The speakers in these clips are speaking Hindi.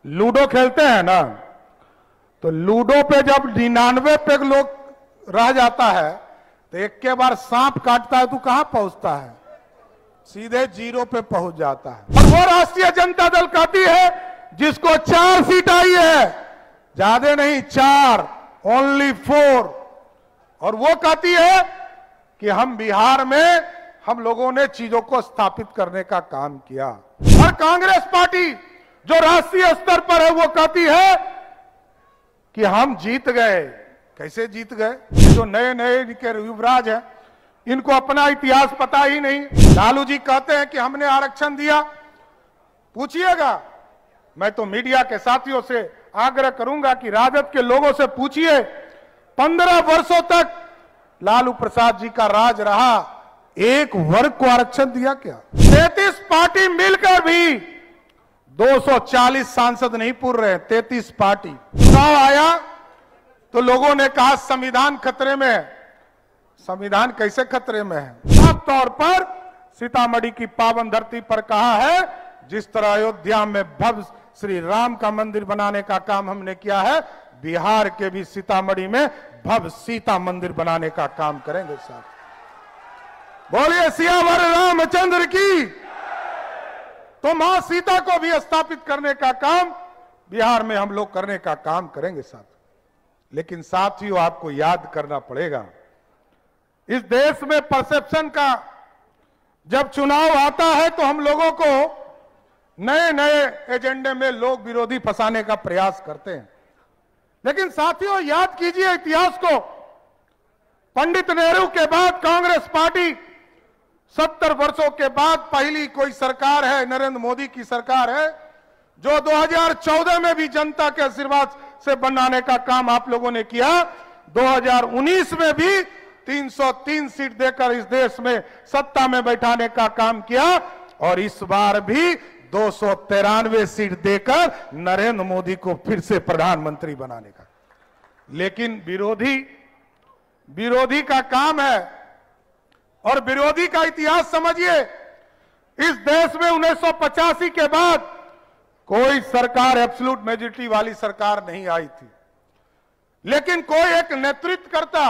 लूडो खेलते हैं ना, तो लूडो पे जब 99 पे लोग रह जाता है तो एक के बार सांप काटता है तो कहां पहुंचता है? सीधे 0 पे पहुंच जाता है। और वो राष्ट्रीय जनता दल कहती है जिसको 4 सीट आई है, ज्यादा नहीं 4, ओनली 4, और वो कहती है कि हम बिहार में हम लोगों ने चीजों को स्थापित करने का काम किया। और कांग्रेस पार्टी जो राष्ट्रीय स्तर पर है वो कहती है कि हम जीत गए। कैसे जीत गए? जो नए नए इनके युवराज हैं, इनको अपना इतिहास पता ही नहीं। लालू जी कहते हैं कि हमने आरक्षण दिया। पूछिएगा, मैं तो मीडिया के साथियों से आग्रह करूंगा कि राजद के लोगों से पूछिए, 15 वर्षों तक लालू प्रसाद जी का राज रहा, एक वर्ग को आरक्षण दिया क्या? 33 पार्टी मिलकर भी 240 सांसद नहीं पूर रहे। 33 पार्टी। चुनाव आया तो लोगों ने कहा संविधान खतरे में है। संविधान कैसे खतरे में है? साफ तौर पर सीतामढ़ी की पावन धरती पर कहा है, जिस तरह अयोध्या में भव्य श्री राम का मंदिर बनाने का काम हमने किया है, बिहार के भी सीतामढ़ी में भव्य सीता मंदिर बनाने का काम करेंगे। साहब बोलिए सियावर रामचंद्र की। तो मां सीता को भी स्थापित करने का काम बिहार में हम लोग करने का काम करेंगे साथ। लेकिन साथियों, आपको याद करना पड़ेगा, इस देश में परसेप्शन का जब चुनाव आता है तो हम लोगों को नए नए एजेंडे में लोग विरोधी फंसाने का प्रयास करते हैं। लेकिन साथियों, याद कीजिए इतिहास को। पंडित नेहरू के बाद कांग्रेस पार्टी 70 वर्षों के बाद पहली कोई सरकार है, नरेंद्र मोदी की सरकार है, जो 2014 में भी जनता के आशीर्वाद से बनाने का काम आप लोगों ने किया। 2019 में भी 303 सीट देकर इस देश में सत्ता में बैठाने का काम किया, और इस बार भी 293 सीट देकर नरेंद्र मोदी को फिर से प्रधानमंत्री बनाने का। लेकिन विरोधी का काम है। और विरोधी का इतिहास समझिए। इस देश में 1985 के बाद कोई सरकार एब्सोल्यूट मेजॉरिटी वाली सरकार नहीं आई थी। लेकिन कोई एक नेतृत्वकर्ता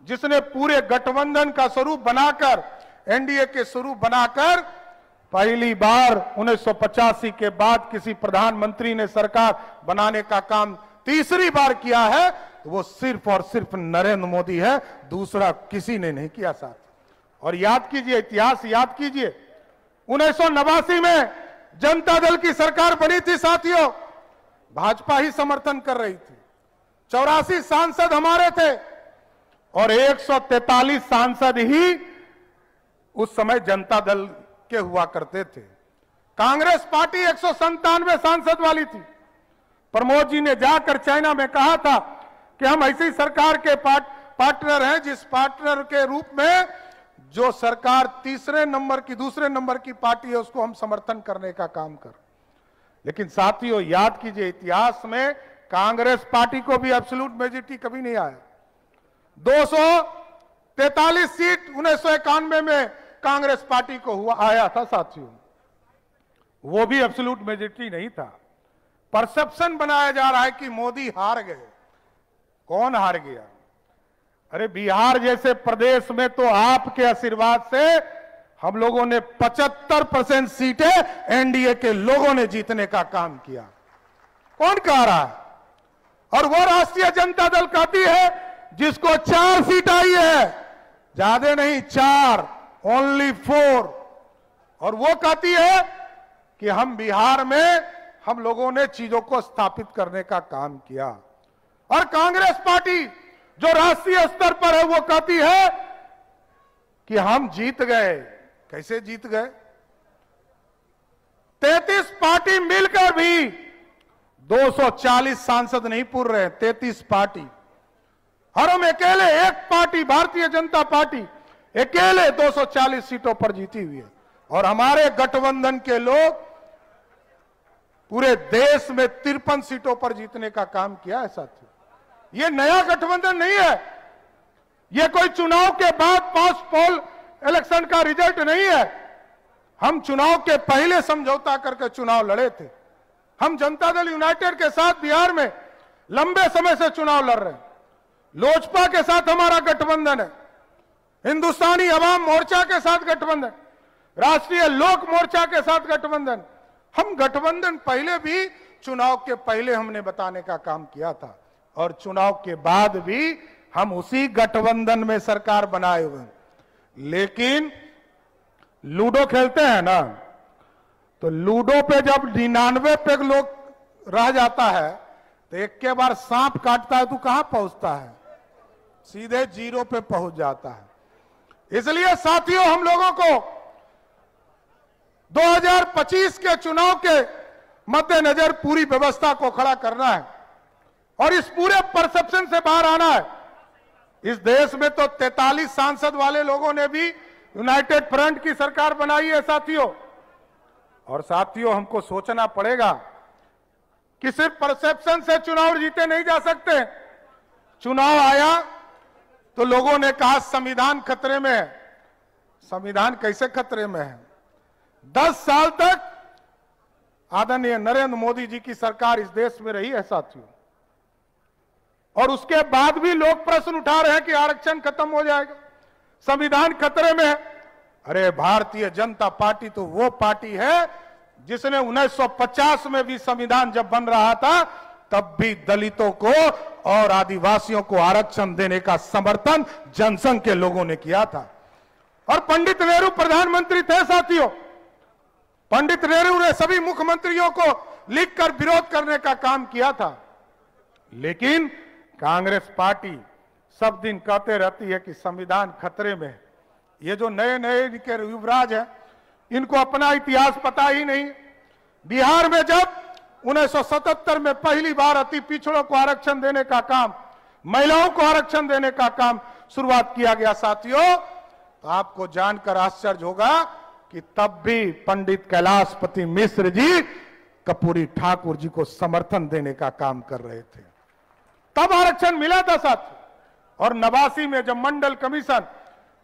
जिसने पूरे गठबंधन का स्वरूप बनाकर, एनडीए के स्वरूप बनाकर, पहली बार 1985 के बाद किसी प्रधानमंत्री ने सरकार बनाने का काम तीसरी बार किया है, तो वो सिर्फ और सिर्फ नरेंद्र मोदी है, दूसरा किसी ने नहीं किया साथ। और याद कीजिए, इतिहास याद कीजिए, 1989 में जनता दल की सरकार बनी थी साथियों, भाजपा ही समर्थन कर रही थी। 84 सांसद हमारे थे और 143 सांसद ही उस समय जनता दल के हुआ करते थे। कांग्रेस पार्टी 197 सांसद वाली थी। प्रमोद जी ने जाकर चाइना में कहा था कि हम ऐसी सरकार के पार्टनर हैं जिस पार्टनर के रूप में जो सरकार दूसरे नंबर की पार्टी है उसको हम समर्थन करने का काम कर। लेकिन साथियों, याद कीजिए, इतिहास में कांग्रेस पार्टी को भी एब्सोल्यूट मेजॉरिटी कभी नहीं आया। 243 सीट 1991 में कांग्रेस पार्टी को आया था साथियों, वो भी एब्सोल्यूट मेजॉरिटी नहीं था। परसेप्शन बनाया जा रहा है कि मोदी हार गए। कौन हार गया? अरे बिहार जैसे प्रदेश में तो आपके आशीर्वाद से हम लोगों ने 75% सीटें एनडीए के लोगों ने जीतने का काम किया। कौन कह रहा है? और वो राष्ट्रीय जनता दल कहती है जिसको 4 सीट आई है, ज्यादा नहीं 4, ओनली 4, और वो कहती है कि हम बिहार में हम लोगों ने चीजों को स्थापित करने का काम किया। और कांग्रेस पार्टी जो राष्ट्रीय स्तर पर है वो कहती है कि हम जीत गए। कैसे जीत गए? 33 पार्टी मिलकर भी 240 सांसद नहीं पूर रहे। 33 पार्टी, और हम अकेले एक पार्टी, भारतीय जनता पार्टी अकेले 240 सीटों पर जीती हुई है। और हमारे गठबंधन के लोग पूरे देश में 53 सीटों पर जीतने का काम किया है साथियों। ये नया गठबंधन नहीं है, ये कोई चुनाव के बाद पोस्ट पोल इलेक्शन का रिजल्ट नहीं है। हम चुनाव के पहले समझौता करके चुनाव लड़े थे। हम जनता दल यूनाइटेड के साथ बिहार में लंबे समय से चुनाव लड़ रहे हैं। लोजपा के साथ हमारा गठबंधन है, हिंदुस्तानी अवाम मोर्चा के साथ गठबंधन, राष्ट्रीय लोक मोर्चा के साथ गठबंधन। हम गठबंधन पहले भी, चुनाव के पहले हमने बताने का काम किया था और चुनाव के बाद भी हम उसी गठबंधन में सरकार बनाए हुए हैं। लेकिन लूडो खेलते हैं ना, तो लूडो पे जब 99 पे लोग रह जाता है तो एक के बार सांप काटता है तो कहां पहुंचता है, सीधे 0 पे पहुंच जाता है। इसलिए साथियों, हम लोगों को 2025 के चुनाव के मद्देनजर पूरी व्यवस्था को खड़ा करना है और इस पूरे परसेप्शन से बाहर आना है। इस देश में तो 43 सांसद वाले लोगों ने भी यूनाइटेड फ्रंट की सरकार बनाई है साथियों। और साथियों, हमको सोचना पड़ेगा कि सिर्फ परसेप्शन से चुनाव जीते नहीं जा सकते। चुनाव आया तो लोगों ने कहा संविधान खतरे में है। संविधान कैसे खतरे में है? 10 साल तक आदरणीय नरेंद्र मोदी जी की सरकार इस देश में रही है साथियों, और उसके बाद भी लोग प्रश्न उठा रहे हैं कि आरक्षण खत्म हो जाएगा, संविधान खतरे में है। अरे, भारतीय जनता पार्टी तो वो पार्टी है जिसने 1950 में भी संविधान जब बन रहा था तब भी दलितों को और आदिवासियों को आरक्षण देने का समर्थन जनसंघ के लोगों ने किया था। और पंडित नेहरू प्रधानमंत्री थे साथियों। पंडित नेहरू ने सभी मुख्यमंत्रियों को लिखकर विरोध करने का काम किया था। लेकिन कांग्रेस पार्टी सब दिन कहते रहती है कि संविधान खतरे में है। ये जो नए नए के युवराज हैं, इनको अपना इतिहास पता ही नहीं। बिहार में जब 1977 में पहली बार अति पिछड़ों को आरक्षण देने का काम, महिलाओं को आरक्षण देने का काम शुरुआत किया गया साथियों, तो आपको जानकर आश्चर्य होगा कि तब भी पंडित कैलाशपति मिश्र जी कर्पूरी ठाकुर जी को समर्थन देने का काम कर रहे थे। तब आरक्षण मिला था साथियों। और 89 में जब मंडल कमीशन,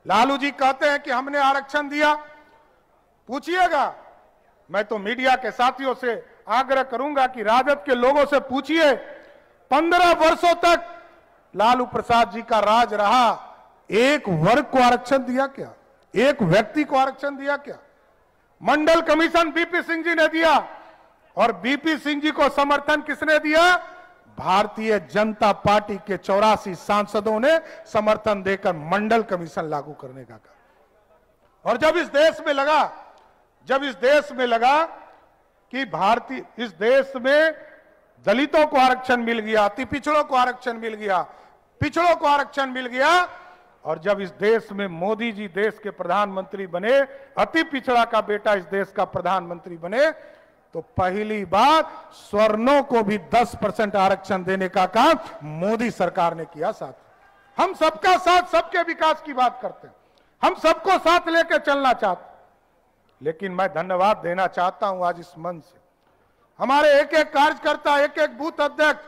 लालू जी कहते हैं कि हमने आरक्षण दिया, पूछिएगा, मैं तो मीडिया के साथियों से आग्रह करूंगा कि राजद के लोगों से पूछिए, 15 वर्षों तक लालू प्रसाद जी का राज रहा, एक वर्ग को आरक्षण दिया क्या? एक व्यक्ति को आरक्षण दिया क्या? मंडल कमीशन बीपी सिंह जी ने दिया, और बीपी सिंह जी को समर्थन किसने दिया? भारतीय जनता पार्टी के 84 सांसदों ने समर्थन देकर मंडल कमीशन लागू करने का कहा। और जब इस देश में लगा कि इस देश में दलितों को आरक्षण मिल गया, अति पिछड़ों को आरक्षण मिल गया, पिछड़ों को आरक्षण मिल गया, और जब इस देश में मोदी जी देश के प्रधानमंत्री बने, अति पिछड़ा का बेटा इस देश का प्रधानमंत्री बने, तो पहली बार स्वर्णों को भी 10% आरक्षण देने का काम मोदी सरकार ने किया। साथ हम सबका साथ, सबके विकास की बात करते हैं, हम सबको साथ लेकर चलना चाहते हैं। लेकिन मैं धन्यवाद देना चाहता हूं आज इस मंच से हमारे एक एक कार्यकर्ता, एक एक बूथ अध्यक्ष,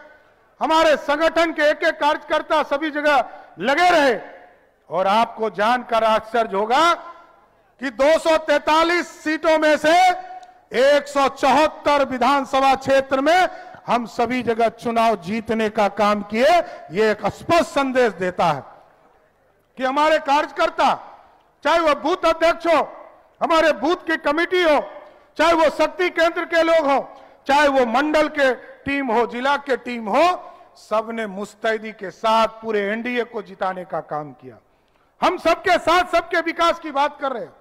हमारे संगठन के एक एक कार्यकर्ता सभी जगह लगे रहे। और आपको जानकर आश्चर्य होगा कि 243 सीटों में से 174 विधानसभा क्षेत्र में हम सभी जगह चुनाव जीतने का काम किए। ये एक स्पष्ट संदेश देता है कि हमारे कार्यकर्ता, चाहे वह बूथ अध्यक्ष हो, हमारे बूथ की कमेटी हो, चाहे वो शक्ति केंद्र के लोग हो, चाहे वो मंडल के टीम हो, जिला के टीम हो, सबने मुस्तैदी के साथ पूरे एनडीए को जिताने का काम किया। हम सबके साथ सबके विकास की बात कर रहे हैं।